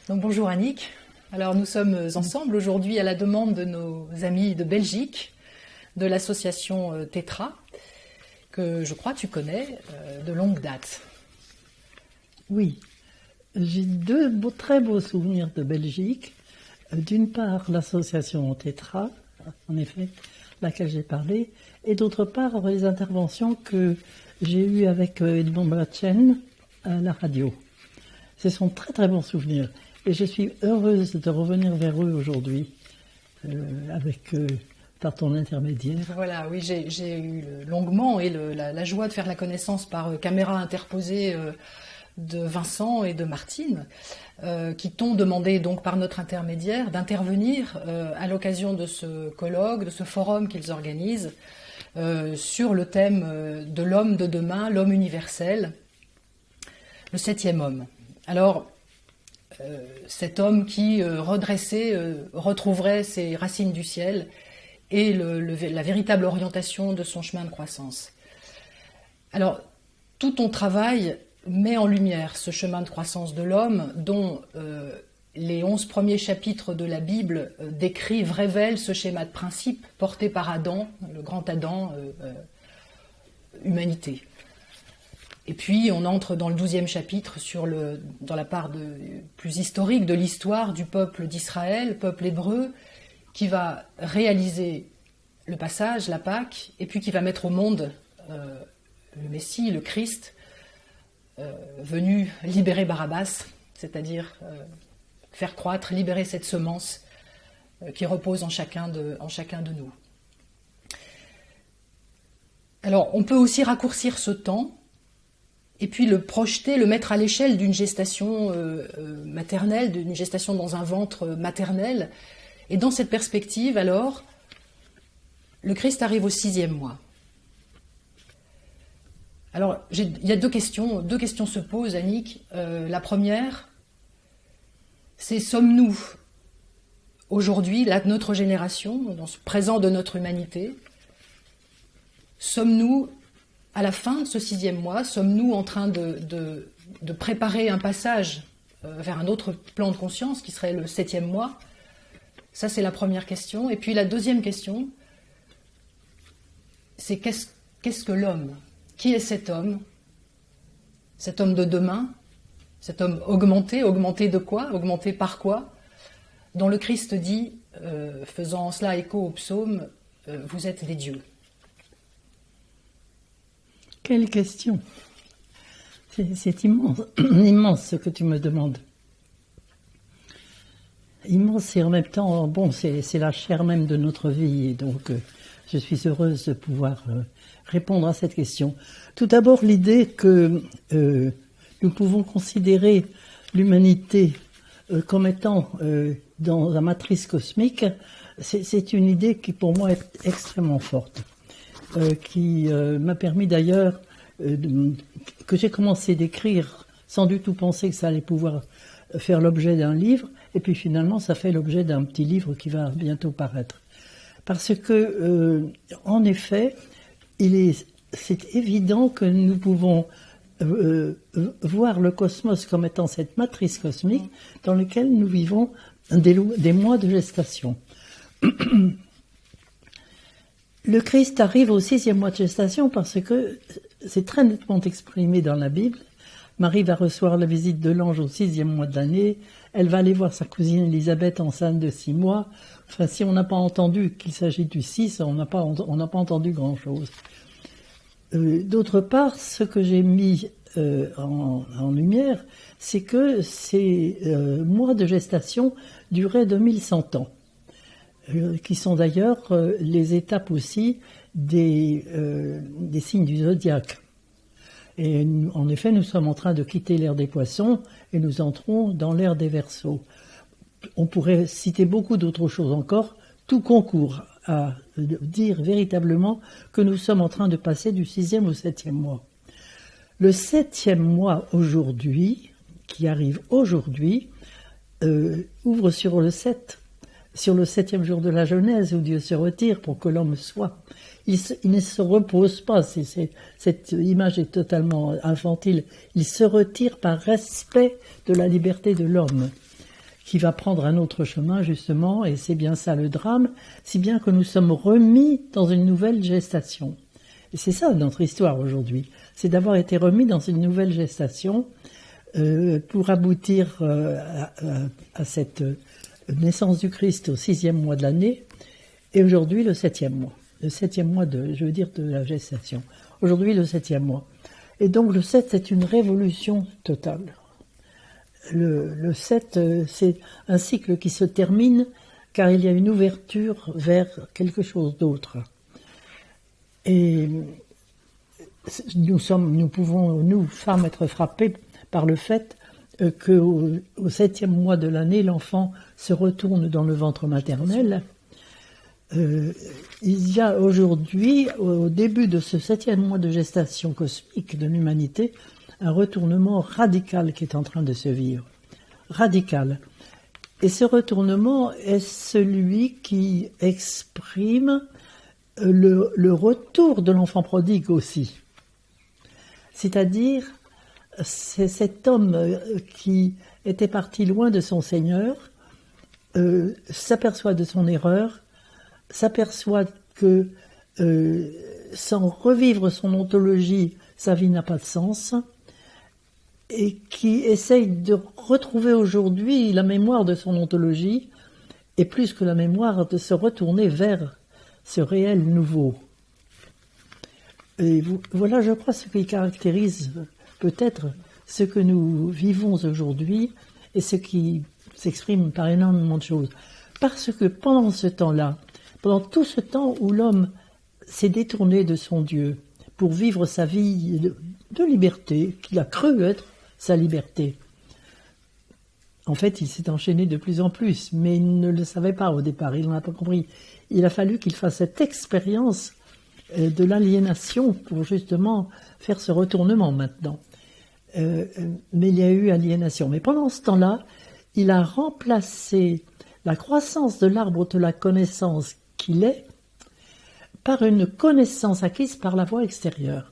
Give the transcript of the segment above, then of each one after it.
Donc bonjour Annick. Alors nous sommes ensemble aujourd'hui à la demande de nos amis de Belgique, de l'association Tetra, que je crois tu connais de longue date. Oui, j'ai deux très beaux souvenirs de Belgique. D'une part, l'association Tetra, en effet, laquelle j'ai parlé, et d'autre part, les interventions que j'ai eues avec Edmond Bratchen à la radio. Ce sont très très bons souvenirs. Et je suis heureuse de revenir vers eux aujourd'hui, par ton intermédiaire. Voilà, oui, j'ai eu longuement et la joie de faire la connaissance par caméra interposée de Vincent et de Martine, qui t'ont demandé donc par notre intermédiaire d'intervenir à l'occasion de ce colloque, de ce forum qu'ils organisent, sur le thème de l'homme de demain, l'homme universel, le 7e homme. Alors, cet homme qui, redressé, retrouverait ses racines du ciel et la véritable orientation de son chemin de croissance. Alors, tout ton travail met en lumière ce chemin de croissance de l'homme dont les 11 premiers chapitres de la Bible décrivent, révèlent ce schéma de principe porté par Adam, le grand Adam, humanité. Et puis on entre dans le 12e chapitre dans la part plus historique de l'histoire du peuple d'Israël, peuple hébreu, qui va réaliser le passage, la Pâque, et puis qui va mettre au monde le Messie, le Christ, venu libérer Barabbas, c'est-à-dire faire croître, libérer cette semence qui repose en chacun de nous. Alors on peut aussi raccourcir ce temps et puis le projeter, le mettre à l'échelle d'une gestation maternelle, d'une gestation dans un ventre maternel. Et dans cette perspective, alors, le Christ arrive au 6e mois. Alors, il y a deux questions se posent, Annick. La première, c'est sommes-nous aujourd'hui, notre génération, dans ce présent de notre humanité, sommes-nous à la fin de ce 6e mois, sommes-nous en train de préparer un passage vers un autre plan de conscience qui serait le 7e mois? Ça, c'est la première question. Et puis la deuxième question, c'est qu'est-ce que l'homme? Qui est cet homme? Cet homme de demain? Cet homme augmenté? Augmenté de quoi? Augmenté par quoi? Dont le Christ dit, faisant en cela écho au psaume, vous êtes des dieux. Quelle question! C'est immense, immense ce que tu me demandes. Immense et en même temps, bon, c'est la chair même de notre vie, et donc je suis heureuse de pouvoir répondre à cette question. Tout d'abord, l'idée que nous pouvons considérer l'humanité comme étant dans la matrice cosmique, c'est une idée qui pour moi est extrêmement forte. Qui m'a permis d'ailleurs, que j'ai commencé d'écrire sans du tout penser que ça allait pouvoir faire l'objet d'un livre, et puis finalement ça fait l'objet d'un petit livre qui va bientôt paraître. Parce que, en effet, c'est évident que nous pouvons voir le cosmos comme étant cette matrice cosmique dans laquelle nous vivons des mois de gestation. Le Christ arrive au 6e mois de gestation parce que c'est très nettement exprimé dans la Bible. Marie va recevoir la visite de l'ange au 6e mois de l'année. Elle va aller voir sa cousine Élisabeth enceinte de 6 mois. Enfin, si on n'a pas entendu qu'il s'agit du 6, on n'a pas entendu grand-chose. D'autre part, ce que j'ai mis en lumière, c'est que ces mois de gestation duraient 2100 ans. Qui sont d'ailleurs les étapes aussi des signes du zodiaque. Et en effet, nous sommes en train de quitter l'ère des poissons et nous entrons dans l'ère des Verseaux. On pourrait citer beaucoup d'autres choses encore. Tout concourt à dire véritablement que nous sommes en train de passer du 6e au 7e mois. Le 7e mois aujourd'hui, qui arrive aujourd'hui, ouvre sur le 7. sur le 7e jour de la Genèse, où Dieu se retire pour que l'homme soit. Il ne se repose pas, cette image est totalement infantile. Il se retire par respect de la liberté de l'homme, qui va prendre un autre chemin, justement, et c'est bien ça le drame, si bien que nous sommes remis dans une nouvelle gestation. Et c'est ça notre histoire aujourd'hui, c'est d'avoir été remis dans une nouvelle gestation pour aboutir à cette naissance du Christ au 6e mois de l'année, et aujourd'hui le 7e mois. Le 7e mois de la gestation. Aujourd'hui, le 7e mois. Et donc, le 7, c'est une révolution totale. Le 7, c'est un cycle qui se termine, car il y a une ouverture vers quelque chose d'autre. Et nous pouvons, nous, femmes, être frappées par le fait qu'au 7e mois de l'année, l'enfant se retourne dans le ventre maternel. Il y a aujourd'hui, au début de ce 7e mois de gestation cosmique de l'humanité, un retournement radical qui est en train de se vivre. Radical. Et ce retournement est celui qui exprime le retour de l'enfant prodigue aussi. C'est-à-dire, c'est cet homme qui était parti loin de son Seigneur, s'aperçoit de son erreur, s'aperçoit que sans revivre son ontologie, sa vie n'a pas de sens, et qui essaye de retrouver aujourd'hui la mémoire de son ontologie, et plus que la mémoire, de se retourner vers ce réel nouveau. Et voilà, je crois, ce qui caractérise peut-être ce que nous vivons aujourd'hui, et ce qui s'exprime par énormément de choses. Parce que pendant ce temps-là, pendant tout ce temps où l'homme s'est détourné de son Dieu pour vivre sa vie de liberté, qu'il a cru être sa liberté, en fait, il s'est enchaîné de plus en plus, mais il ne le savait pas au départ, il n'en a pas compris. Il a fallu qu'il fasse cette expérience de l'aliénation pour justement faire ce retournement maintenant. Mais il y a eu aliénation. Mais pendant ce temps-là, il a remplacé la croissance de l'arbre de la connaissance qu'il est par une connaissance acquise par la voie extérieure,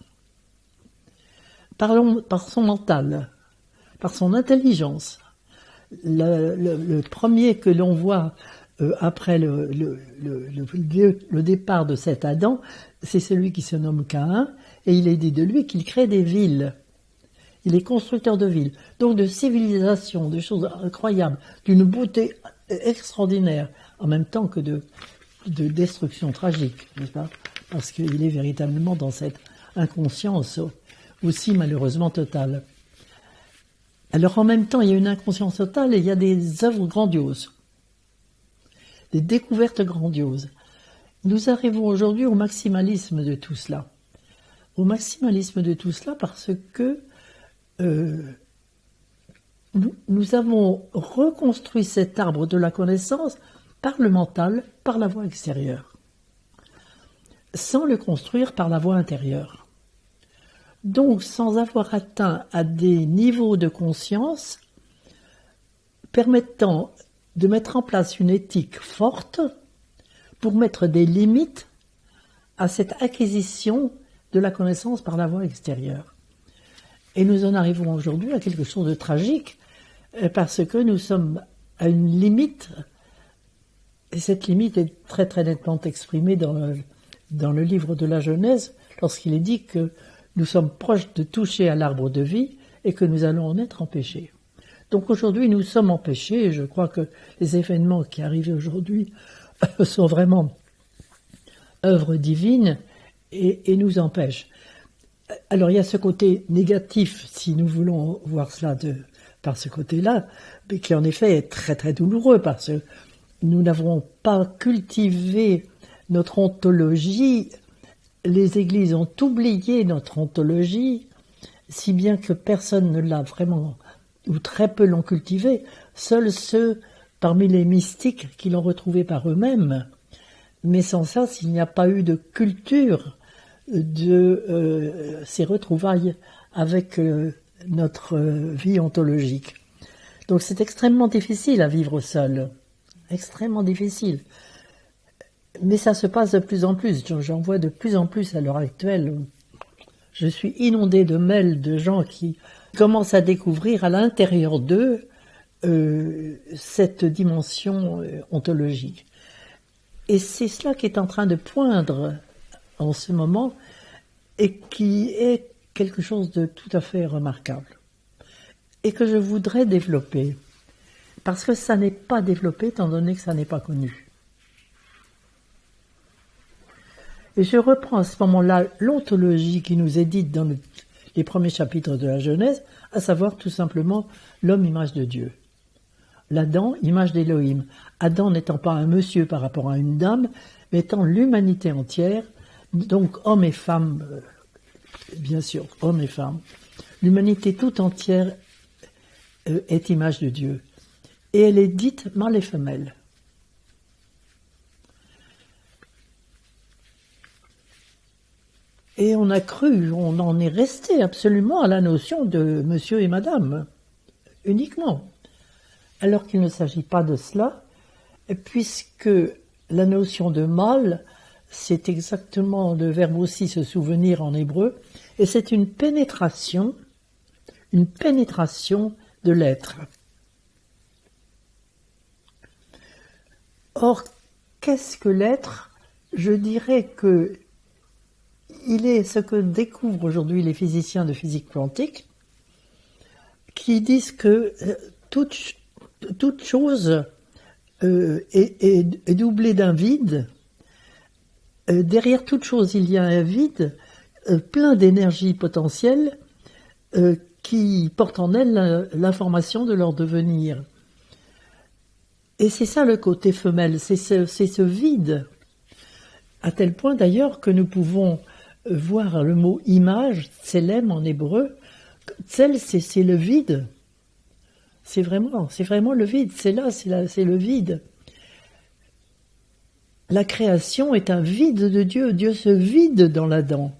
par son mental, par son intelligence. Le premier que l'on voit après le départ de cet Adam, c'est celui qui se nomme Caïn, et il est dit de lui qu'il crée des villes. Il est constructeur de villes, donc de civilisation, de choses incroyables, d'une beauté extraordinaire, en même temps que de destruction tragique, n'est-ce pas? Parce qu'il est véritablement dans cette inconscience aussi malheureusement totale. Alors en même temps, il y a une inconscience totale et il y a des œuvres grandioses, des découvertes grandioses. Nous arrivons aujourd'hui au maximalisme de tout cela. Au maximalisme de tout cela parce que nous avons reconstruit cet arbre de la connaissance par le mental, par la voie extérieure, sans le construire par la voie intérieure. Donc, sans avoir atteint à des niveaux de conscience permettant de mettre en place une éthique forte pour mettre des limites à cette acquisition de la connaissance par la voie extérieure. Et nous en arrivons aujourd'hui à quelque chose de tragique, parce que nous sommes à une limite, et cette limite est très très nettement exprimée dans le livre de la Genèse, lorsqu'il est dit que nous sommes proches de toucher à l'arbre de vie et que nous allons en être empêchés. Donc aujourd'hui, nous sommes empêchés, et je crois que les événements qui arrivent aujourd'hui sont vraiment œuvres divines et nous empêchent. Alors il y a ce côté négatif, si nous voulons voir cela par ce côté-là, mais qui en effet est très très douloureux, parce que nous n'avons pas cultivé notre ontologie. Les églises ont oublié notre ontologie, si bien que personne ne l'a vraiment, ou très peu l'ont cultivée. Seuls ceux parmi les mystiques qui l'ont retrouvée par eux-mêmes. Mais sans ça, s'il n'y a pas eu de culture de ces retrouvailles avec notre vie ontologique. Donc c'est extrêmement difficile à vivre seul. extrêmement difficile. Mais ça se passe de plus en plus. J'en vois de plus en plus à l'heure actuelle. Je suis inondée de mails de gens qui commencent à découvrir à l'intérieur d'eux cette dimension ontologique. Et c'est cela qui est en train de poindre en ce moment et qui est quelque chose de tout à fait remarquable et que je voudrais développer parce que ça n'est pas développé étant donné que ça n'est pas connu. Et je reprends à ce moment-là l'ontologie qui nous est dite dans les premiers chapitres de la Genèse, à savoir tout simplement l'homme image de Dieu. L'Adam, image d'Élohim. Adam n'étant pas un monsieur par rapport à une dame, mais étant l'humanité entière, donc hommes et femmes, bien sûr, hommes et femmes. L'humanité tout entière est image de Dieu. Et elle est dite mâle et femelle. Et on a cru, on en est resté absolument à la notion de monsieur et madame, uniquement. Alors qu'il ne s'agit pas de cela, puisque la notion de mâle, c'est exactement le verbe aussi se souvenir en hébreu, et c'est une pénétration de l'être. Or, qu'est-ce que l'être? Je dirais que il est ce que découvrent aujourd'hui les physiciens de physique quantique, qui disent que toute chose est doublée d'un vide. Derrière toute chose, il y a un vide plein d'énergie potentielle qui porte en elle l'information de leur devenir. Et c'est ça le côté femelle, c'est ce vide, à tel point d'ailleurs que nous pouvons voir le mot image, tselem en hébreu. Tsel, c'est le vide. C'est vraiment le vide. C'est le vide. La création est un vide de Dieu. Dieu se vide dans l'Adam.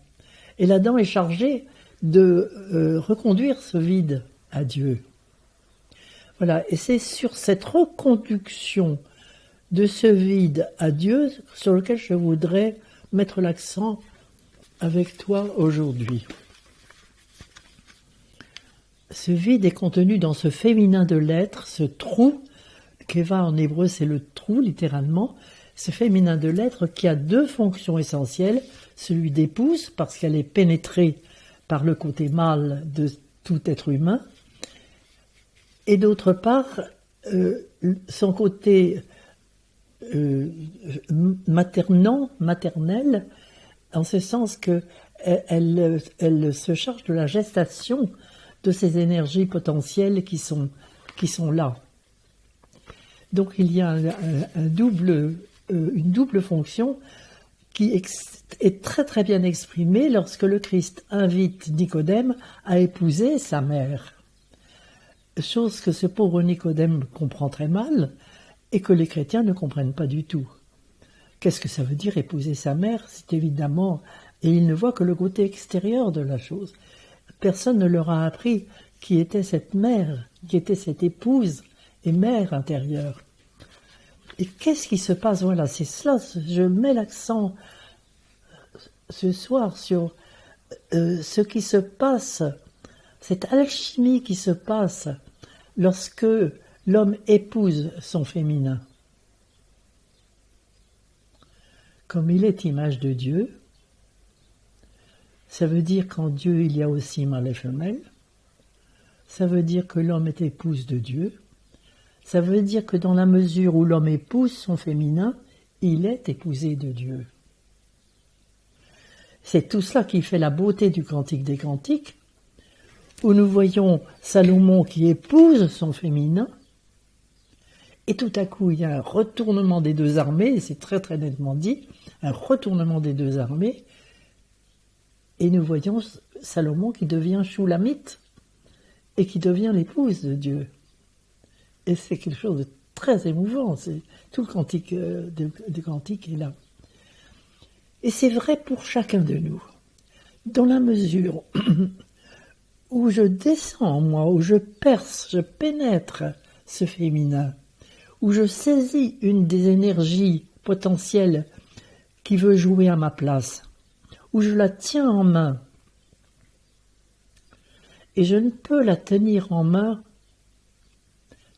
Et l'Adam est chargé de reconduire ce vide à Dieu. Voilà. Et c'est sur cette reconduction de ce vide à Dieu sur lequel je voudrais mettre l'accent avec toi aujourd'hui. Ce vide est contenu dans ce féminin de l'être, ce trou, Keva en hébreu c'est le trou littéralement, ce féminin de l'être qui a deux fonctions essentielles, celui d'épouse parce qu'elle est pénétrée par le côté mâle de tout être humain, et d'autre part son côté maternel, en ce sens qu'elle se charge de la gestation de ces énergies potentielles qui sont là. Donc il y a une double fonction qui est très très bien exprimée lorsque le Christ invite Nicodème à épouser sa mère. Chose que ce pauvre Nicodème comprend très mal et que les chrétiens ne comprennent pas du tout. Qu'est-ce que ça veut dire épouser sa mère? C'est évidemment, et ils ne voient que le côté extérieur de la chose. Personne ne leur a appris qui était cette mère, qui était cette épouse et mère intérieure. Et qu'est-ce qui se passe? Voilà, c'est cela, je mets l'accent ce soir sur ce qui se passe, cette alchimie qui se passe lorsque l'homme épouse son féminin. Comme il est image de Dieu, ça veut dire qu'en Dieu il y a aussi mâle et femelle, ça veut dire que l'homme est épouse de Dieu, ça veut dire que dans la mesure où l'homme épouse son féminin, il est épousé de Dieu. C'est tout cela qui fait la beauté du Cantique des Cantiques, où nous voyons Salomon qui épouse son féminin, et tout à coup il y a un retournement des deux armées, c'est très très nettement dit, un retournement des deux armées, et nous voyons Salomon qui devient Shulamite, et qui devient l'épouse de Dieu. Et c'est quelque chose de très émouvant, tout le cantique de cantique est là. Et c'est vrai pour chacun de nous, dans la mesure où je descends en moi, où je perce, je pénètre ce féminin, où je saisis une des énergies potentielles qui veut jouer à ma place, où je la tiens en main. Et je ne peux la tenir en main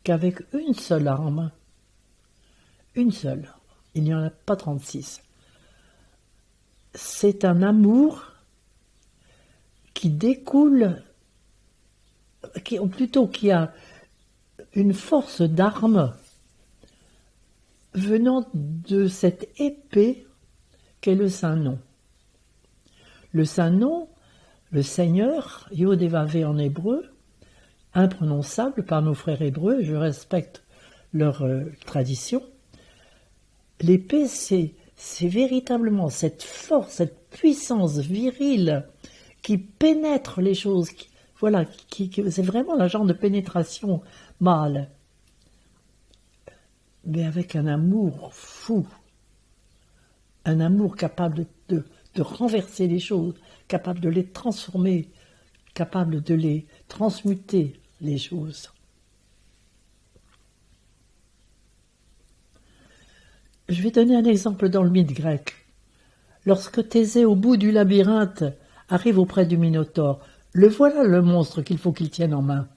qu'avec une seule arme, une seule, il n'y en a pas 36. C'est un amour qui découle, qui a une force d'arme venant de cette épée qu'est le Saint-Nom. Le Saint-Nom, le Seigneur, Yod-Hé-Vav-Hé en hébreu, imprononçable par nos frères hébreux, je respecte leur tradition. L'épée, c'est véritablement cette force, cette puissance virile qui pénètre les choses, c'est vraiment un genre de pénétration mâle, mais avec un amour fou, un amour capable de renverser les choses, capable de les transformer, capable de les transmuter, les choses. Je vais donner un exemple dans le mythe grec. Lorsque Thésée, au bout du labyrinthe, arrive auprès du Minotaure, le voilà le monstre qu'il faut qu'il tienne en main.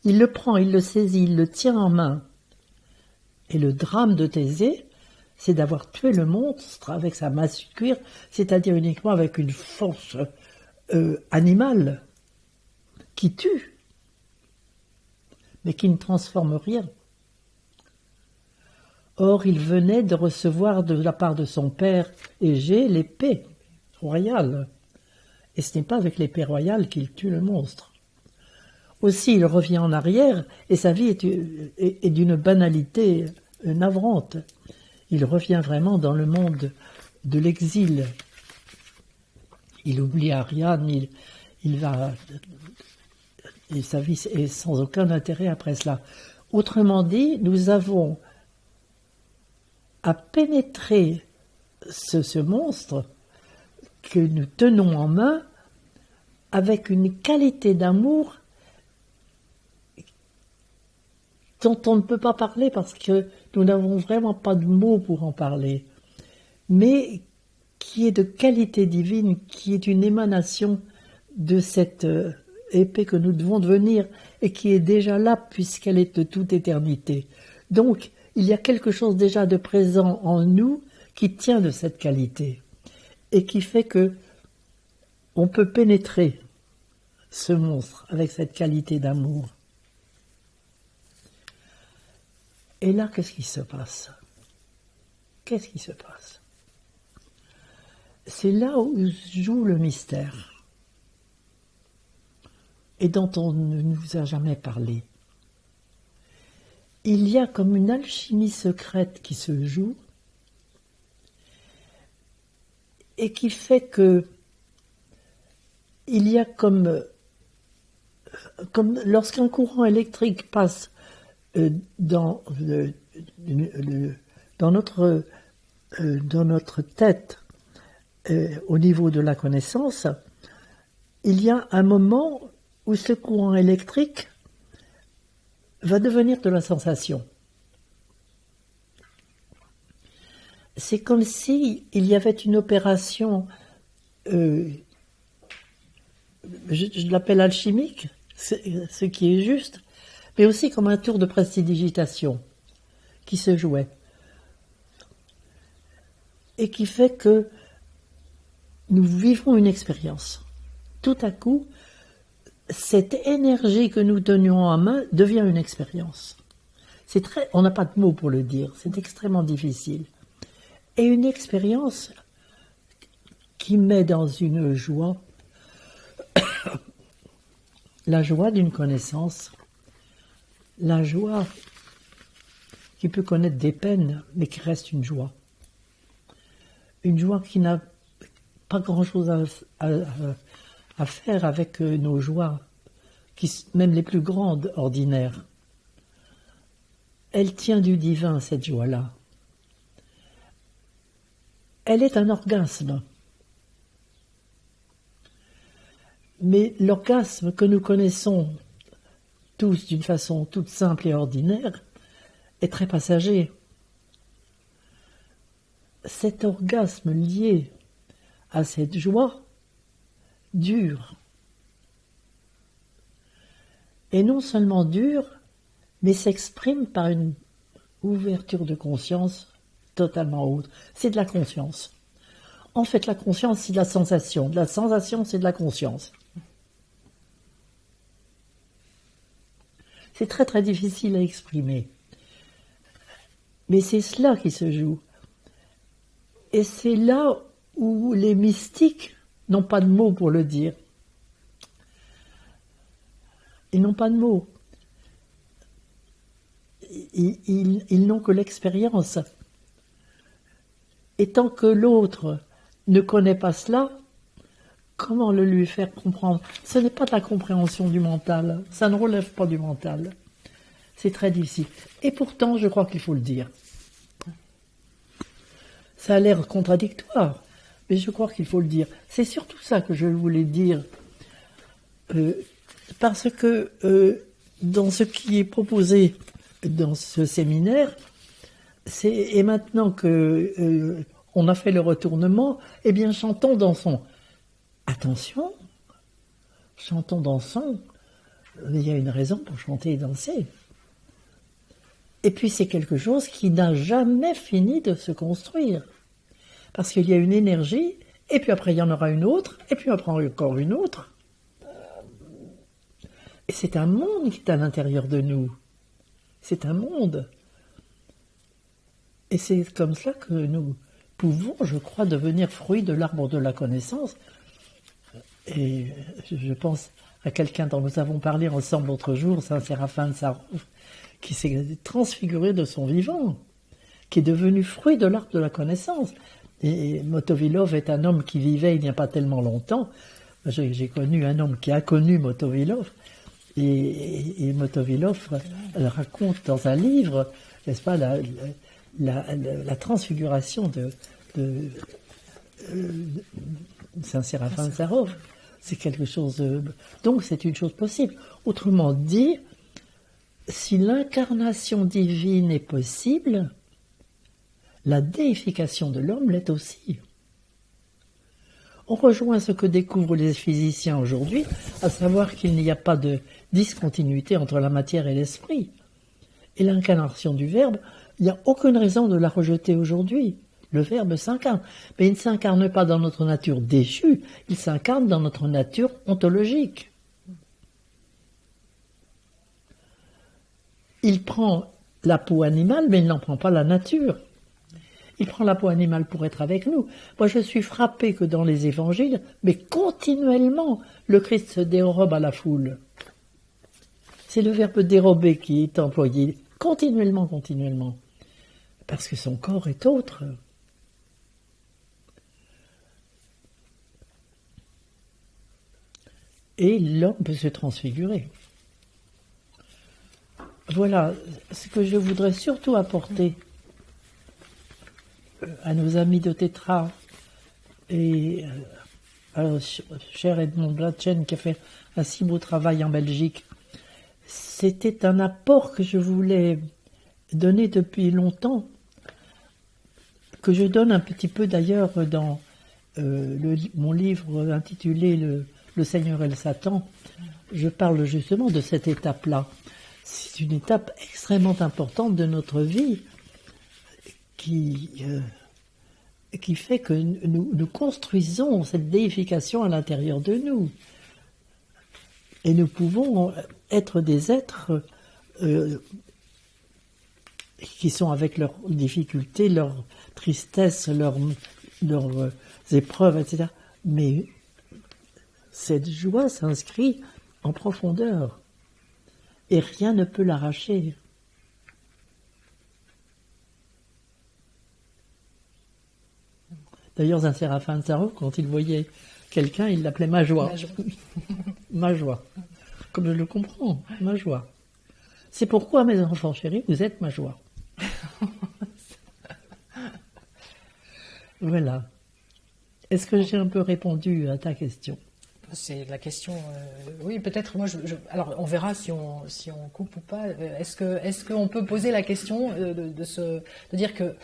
Il le prend, il le saisit, il le tient en main. Et le drame de Thésée, c'est d'avoir tué le monstre avec sa massue de cuir, c'est-à-dire uniquement avec une force animale qui tue, mais qui ne transforme rien. Or, il venait de recevoir de la part de son père Égée l'épée royale. Et ce n'est pas avec l'épée royale qu'il tue le monstre. Aussi, il revient en arrière, et sa vie est d'une banalité navrante. Il revient vraiment dans le monde de l'exil. Il oublie Ariane, il va... Et sa vie est sans aucun intérêt après cela. Autrement dit, nous avons à pénétrer ce monstre que nous tenons en main avec une qualité d'amour dont on ne peut pas parler parce que nous n'avons vraiment pas de mots pour en parler, mais qui est de qualité divine, qui est une émanation de cette épée que nous devons devenir et qui est déjà là puisqu'elle est de toute éternité. Donc, il y a quelque chose déjà de présent en nous qui tient de cette qualité et qui fait que on peut pénétrer ce monstre avec cette qualité d'amour. Et là, qu'est-ce qui se passe? Qu'est-ce qui se passe? C'est là où joue le mystère et dont on ne nous a jamais parlé. Il y a comme une alchimie secrète qui se joue et qui fait que il y a comme lorsqu'un courant électrique passe dans notre tête au niveau de la connaissance, il y a un moment où ce courant électrique va devenir de la sensation. C'est comme si il y avait une opération, je l'appelle alchimique, ce qui est juste, mais aussi comme un tour de prestidigitation qui se jouait et qui fait que nous vivons une expérience. Tout à coup, cette énergie que nous tenions en main devient une expérience. On n'a pas de mots pour le dire, c'est extrêmement difficile. Et une expérience qui met dans une joie, la joie d'une connaissance, la joie qui peut connaître des peines, mais qui reste une joie. Une joie qui n'a pas grand-chose à faire avec nos joies, même les plus grandes, ordinaires. Elle tient du divin, cette joie-là. Elle est un orgasme. Mais l'orgasme que nous connaissons tous d'une façon toute simple et ordinaire est très passager. Cet orgasme lié à cette joie dure. Et non seulement dure, mais s'exprime par une ouverture de conscience totalement autre. C'est de la conscience. En fait, la conscience, c'est de la sensation. De la sensation, c'est de la conscience. C'est très très difficile à exprimer. Mais c'est cela qui se joue. Et c'est là où les mystiques n'ont pas de mots pour le dire. Ils n'ont pas de mots. Ils n'ont que l'expérience. Et tant que l'autre ne connaît pas cela, comment le lui faire comprendre? Ce n'est pas de la compréhension du mental, ça ne relève pas du mental. C'est très difficile. Et pourtant, je crois qu'il faut le dire. Ça a l'air contradictoire, mais je crois qu'il faut le dire. C'est surtout ça que je voulais dire, parce que dans ce qui est proposé dans ce séminaire, et maintenant que on a fait le retournement, eh bien chantons, dansons. Attention, chantons, dansons, il y a une raison pour chanter et danser. Et puis c'est quelque chose qui n'a jamais fini de se construire. Parce qu'il y a une énergie, et puis après il y en aura une autre, et puis après encore une autre. Et c'est un monde qui est à l'intérieur de nous. C'est un monde. Et c'est comme cela que nous pouvons, je crois, devenir fruits de l'arbre de la connaissance. Et je pense à quelqu'un dont nous avons parlé ensemble l'autre jour, Saint Séraphin de Sarov, qui s'est transfiguré de son vivant, qui est devenu fruit de l'arbre de la connaissance. Et Motovilov est un homme qui vivait il n'y a pas tellement longtemps. J'ai connu un homme qui a connu Motovilov, et Motovilov raconte dans un livre, n'est-ce pas, la transfiguration de Saint Séraphin de Sarov. C'est quelque chose donc c'est une chose possible. Autrement dit, si l'incarnation divine est possible, la déification de l'homme l'est aussi. On rejoint ce que découvrent les physiciens aujourd'hui, à savoir qu'il n'y a pas de discontinuité entre la matière et l'esprit. Et l'incarnation du Verbe, il n'y a aucune raison de la rejeter aujourd'hui. Le Verbe s'incarne, mais il ne s'incarne pas dans notre nature déchue, il s'incarne dans notre nature ontologique. Il prend la peau animale, mais il n'en prend pas la nature. Il prend la peau animale pour être avec nous. Moi, je suis frappé que dans les évangiles, mais continuellement, le Christ se dérobe à la foule. C'est le verbe dérober qui est employé continuellement, continuellement. Parce que son corps est autre. Et l'homme peut se transfigurer. Voilà ce que je voudrais surtout apporter à nos amis de Tétra et à cher Edmond Blatchen qui a fait un si beau travail en Belgique. C'était un apport que je voulais donner depuis longtemps, que je donne un petit peu d'ailleurs dans mon livre intitulé Le Seigneur et le Satan. Je parle justement de cette étape-là. C'est une étape extrêmement importante de notre vie qui fait que nous construisons cette déification à l'intérieur de nous. Et nous pouvons être des êtres qui sont avec leurs difficultés, leurs tristesses, leurs épreuves, etc. Mais cette joie s'inscrit en profondeur. Et rien ne peut l'arracher. D'ailleurs, un Séraphin de Sarov, quand il voyait quelqu'un, il l'appelait ma joie. Ma joie. Comme je le comprends, ma joie. C'est pourquoi, mes enfants chéris, vous êtes ma joie. Voilà. Est-ce que j'ai un peu répondu à ta question ? C'est la question. Oui, peut-être. Moi, alors, on verra si on coupe ou pas. Est-ce qu'on peut poser la question de dire que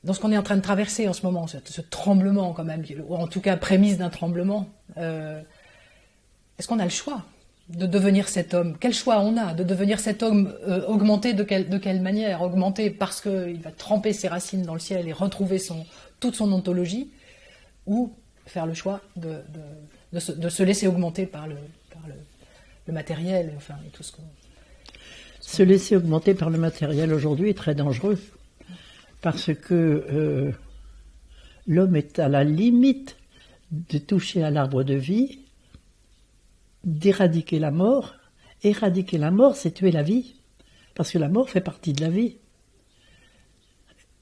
dans ce qu'on est en train de traverser en ce moment, ce tremblement quand même, ou en tout cas prémisse d'un tremblement, est-ce qu'on a le choix de devenir cet homme? Quel choix on a de devenir cet homme augmenté de quelle manière? Augmenté parce qu'il va tremper ses racines dans le ciel et retrouver toute son ontologie, ou faire le choix de se laisser augmenter par le matériel, enfin, et tout ce qu'on... Se laisser augmenter par le matériel aujourd'hui est très dangereux, parce que l'homme est à la limite de toucher à l'arbre de vie, d'éradiquer la mort. Éradiquer la mort, c'est tuer la vie, parce que la mort fait partie de la vie.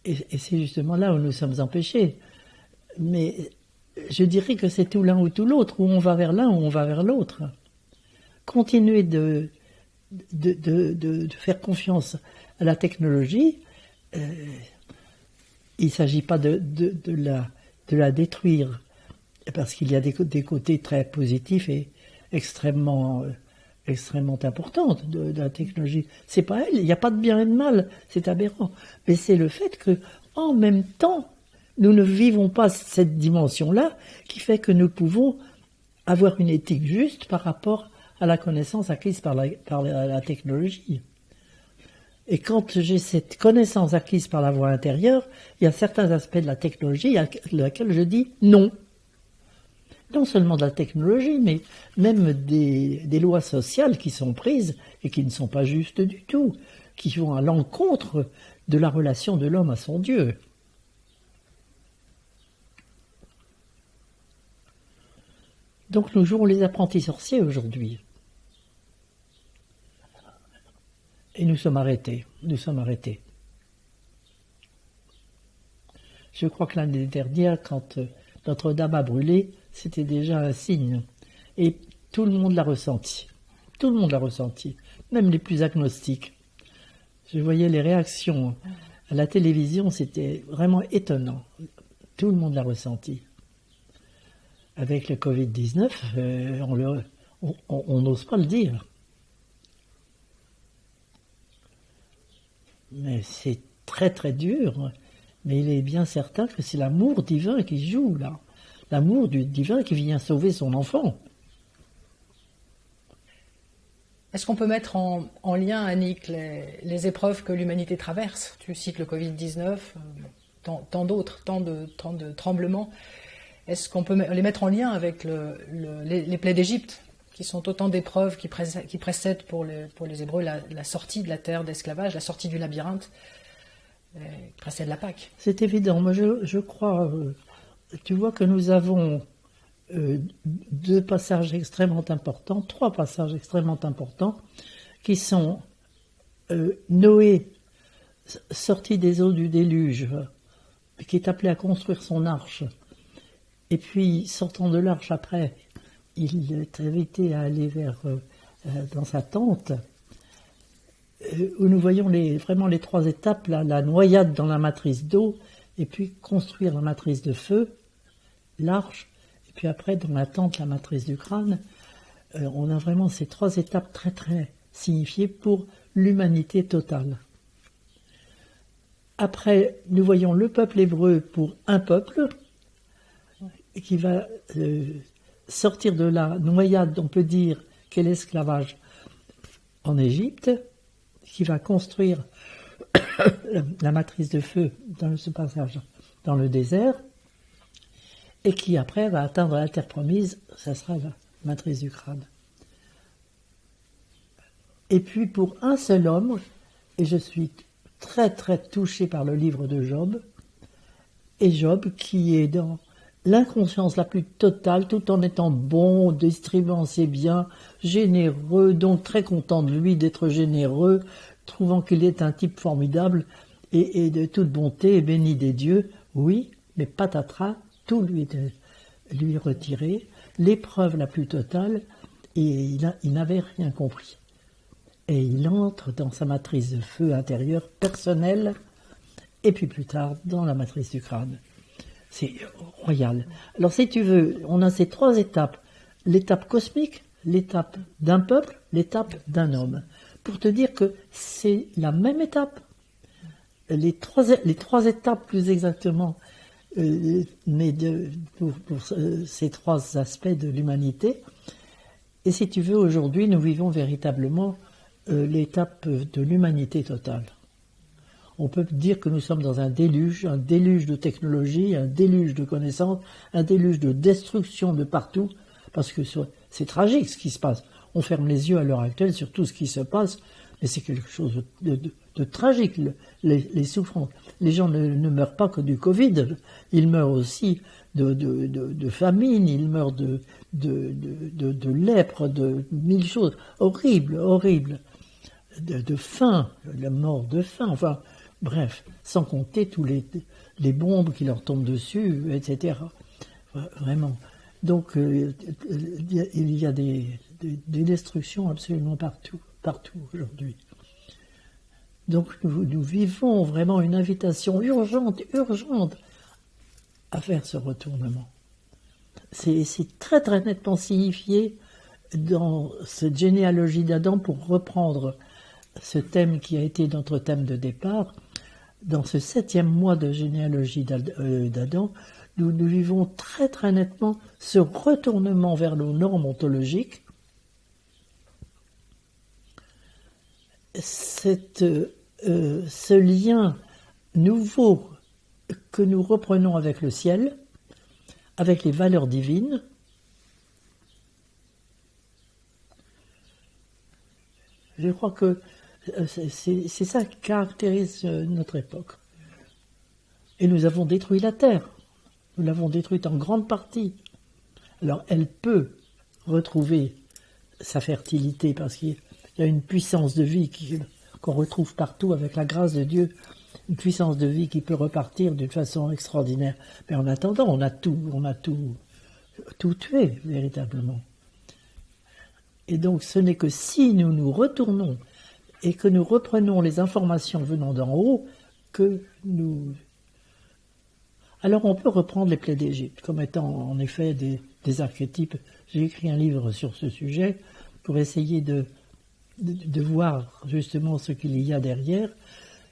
Et c'est justement là où nous sommes empêchés. Mais je dirais que c'est tout l'un ou tout l'autre, ou on va vers l'un ou on va vers l'autre. Continuer de faire confiance à la technologie, il ne s'agit pas de la détruire, parce qu'il y a des côtés très positifs et extrêmement importants de la technologie. C'est pas elle, il n'y a pas de bien et de mal, c'est aberrant. Mais c'est le fait que, en même temps, nous ne vivons pas cette dimension-là qui fait que nous pouvons avoir une éthique juste par rapport à la connaissance acquise par la technologie. Et quand j'ai cette connaissance acquise par la voie intérieure, il y a certains aspects de la technologie à laquelle je dis non. Non seulement de la technologie, mais même des lois sociales qui sont prises et qui ne sont pas justes du tout, qui vont à l'encontre de la relation de l'homme à son Dieu. Donc nous jouons les apprentis sorciers aujourd'hui. Et nous sommes arrêtés. Je crois que l'année dernière, quand Notre-Dame a brûlé, c'était déjà un signe. Et tout le monde l'a ressenti. Tout le monde l'a ressenti. Même les plus agnostiques. Je voyais les réactions à la télévision, c'était vraiment étonnant. Tout le monde l'a ressenti. Avec le Covid-19, on n'ose pas le dire. Mais c'est très très dur. Mais il est bien certain que c'est l'amour divin qui joue là. L'amour du divin qui vient sauver son enfant. Est-ce qu'on peut mettre en lien, Annick, les épreuves que l'humanité traverse? Tu cites le Covid-19, tant d'autres, tant de tremblements. Est-ce qu'on peut les mettre en lien avec les plaies d'Égypte, qui sont autant d'épreuves qui précèdent pour les Hébreux la sortie de la terre d'esclavage, la sortie du labyrinthe, qui précède la Pâque? C'est évident. Moi, je crois... tu vois que nous avons trois passages extrêmement importants, qui sont Noé, sorti des eaux du déluge, qui est appelé à construire son arche, et puis sortant de l'arche après, il est invité à aller dans sa tente, où nous voyons vraiment les trois étapes, la noyade dans la matrice d'eau, et puis construire la matrice de feu, l'arche, et puis après dans la tente, la matrice du crâne. On a vraiment ces trois étapes très très signifiées pour l'humanité totale. Après, nous voyons le peuple hébreu pour un peuple, qui va sortir de la noyade, on peut dire, qu'est l'esclavage en Égypte, qui va construire la matrice de feu dans ce passage dans le désert, et qui après va atteindre la terre promise, ça sera la matrice du crâne. Et puis pour un seul homme, et je suis très très touché par le livre de Job, et Job qui est dans l'inconscience la plus totale, tout en étant bon, distribuant ses biens, généreux, donc très content de lui d'être généreux, trouvant qu'il est un type formidable et de toute bonté et béni des dieux, oui, mais patatras, tout lui est retiré, l'épreuve la plus totale, et il n'avait rien compris. Et il entre dans sa matrice de feu intérieure personnelle, et puis plus tard dans la matrice du crâne. C'est royal. Alors si tu veux, on a ces trois étapes. l'étape cosmique, l'étape d'un peuple, l'étape d'un homme. Pour te dire que c'est la même étape. Les trois étapes plus exactement, mais pour ces trois aspects de l'humanité. Et si tu veux, aujourd'hui, nous vivons véritablement l'étape de l'humanité totale. On peut dire que nous sommes dans un déluge de technologie, un déluge de connaissances, un déluge de destruction de partout, parce que c'est tragique ce qui se passe. On ferme les yeux à l'heure actuelle sur tout ce qui se passe, mais c'est quelque chose de tragique, les souffrances. Les gens ne meurent pas que du Covid, ils meurent aussi de famine, ils meurent de lèpre, de mille choses horribles, de faim, la mort de faim, enfin, bref, sans compter tous les bombes qui leur tombent dessus, etc. Vraiment. Donc, il y a des destructions absolument partout aujourd'hui. Donc, nous vivons vraiment une invitation urgente à faire ce retournement. C'est très très nettement signifié dans cette généalogie d'Adam, pour reprendre ce thème qui a été notre thème de départ. Dans ce 7e mois de généalogie d'Adam, nous vivons très très nettement ce retournement vers nos normes ontologiques, ce lien nouveau que nous reprenons avec le ciel, avec les valeurs divines. Je crois que c'est ça qui caractérise notre époque. Et nous avons détruit la terre. Nous l'avons détruite en grande partie. Alors elle peut retrouver sa fertilité parce qu'il y a une puissance de vie qu'on retrouve partout avec la grâce de Dieu. Une puissance de vie qui peut repartir d'une façon extraordinaire. Mais en attendant, on a tout tué, véritablement. Et donc, ce n'est que si nous nous retournons et que nous reprenons les informations venant d'en haut, que nous... Alors, on peut reprendre les plaies d'Égypte comme étant, en effet, des archétypes. J'ai écrit un livre sur ce sujet pour essayer de voir justement ce qu'il y a derrière.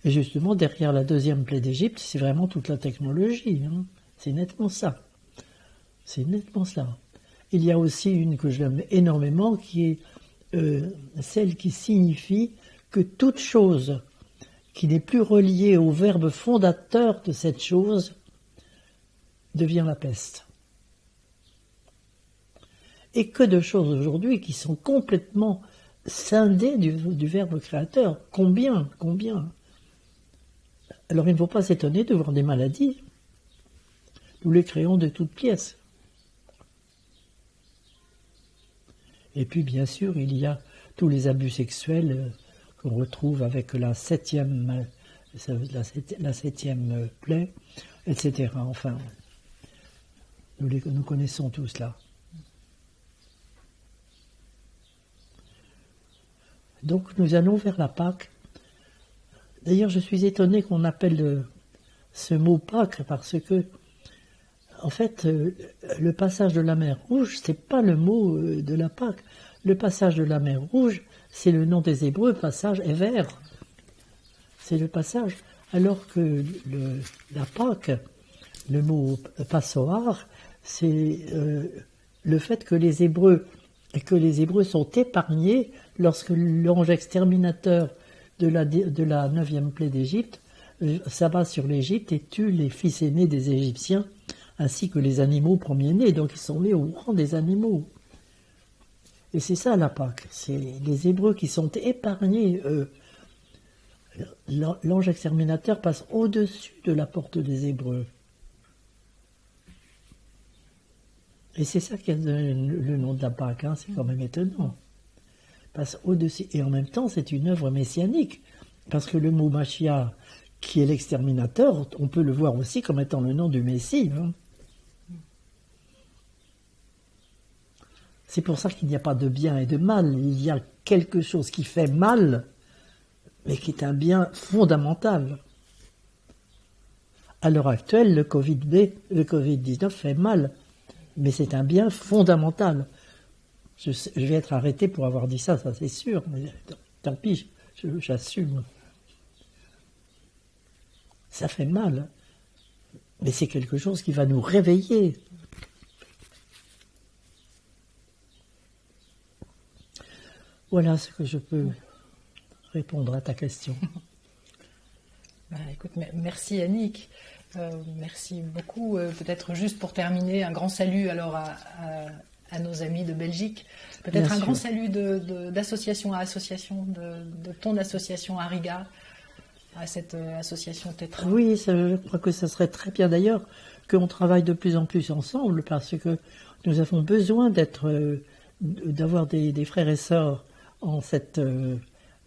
Et justement, derrière la deuxième plaie d'Égypte, c'est vraiment toute la technologie. Hein. C'est nettement ça. C'est nettement ça. Il y a aussi une que j'aime énormément, qui est celle qui signifie que toute chose qui n'est plus reliée au verbe fondateur de cette chose devient la peste. Et que de choses aujourd'hui qui sont complètement scindées du verbe créateur. Combien Alors il ne faut pas s'étonner de voir des maladies. Nous les créons de toutes pièces. Et puis bien sûr, il y a tous les abus sexuels qu'on retrouve avec la septième plaie, etc. Enfin, nous connaissons tout cela. Donc nous allons vers la Pâque. D'ailleurs, je suis étonné qu'on appelle ce mot Pâques parce que, en fait, le passage de la mer Rouge, c'est pas le mot de la Pâque. Le passage de la mer Rouge, c'est le nom des Hébreux, passage Ever. C'est le passage. Alors que la Pâque, le mot Passoar, c'est le fait que les Hébreux sont épargnés lorsque l'ange exterminateur de la 9e plaie d'Égypte s'abat sur l'Égypte et tue les fils aînés des Égyptiens, ainsi que les animaux premiers-nés. Donc ils sont mis au rang des animaux. Et c'est ça la Pâque. C'est les Hébreux qui sont épargnés. L'ange exterminateur passe au-dessus de la porte des Hébreux. Et c'est ça qui a donné le nom de la Pâque. Hein. C'est quand même étonnant. Passe au-dessus. Et en même temps, c'est une œuvre messianique. Parce que le mot Mashiach, qui est l'exterminateur, on peut le voir aussi comme étant le nom du Messie. Hein. C'est pour ça qu'il n'y a pas de bien et de mal. Il y a quelque chose qui fait mal, mais qui est un bien fondamental. À l'heure actuelle, le Covid-19 fait mal, mais c'est un bien fondamental. Je vais être arrêté pour avoir dit ça c'est sûr, mais tant pis, j'assume. Ça fait mal, mais c'est quelque chose qui va nous réveiller. Voilà ce que je peux répondre à ta question. Écoute, merci Annick. Merci beaucoup. Peut-être juste pour terminer, un grand salut alors à nos amis de Belgique. Peut-être un grand salut d'association à association, de ton association à Riga, à cette association Tetra. Oui, je crois que ça serait très bien d'ailleurs qu'on travaille de plus en plus ensemble, parce que nous avons besoin d'avoir des frères et sœurs en cette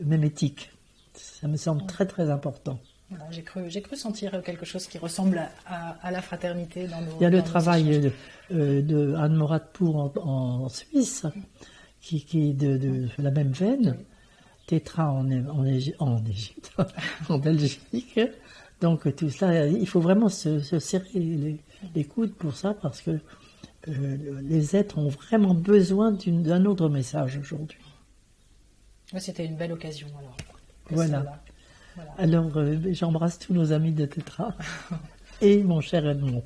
même éthique. Ça me semble très très important. Voilà, j'ai cru sentir quelque chose qui ressemble à la fraternité dans nos. Il y a le travail de Anne Moratpour en Suisse, qui est de la même veine. Oui. Tetra en Égypte, en Belgique. Donc tout cela, il faut vraiment se serrer les coudes pour ça, parce que les êtres ont vraiment besoin d'un autre message aujourd'hui. C'était une belle occasion alors. Voilà. Alors j'embrasse tous nos amis de Tetra et mon cher Edmond.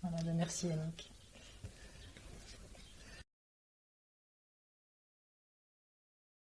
Voilà, merci Annick.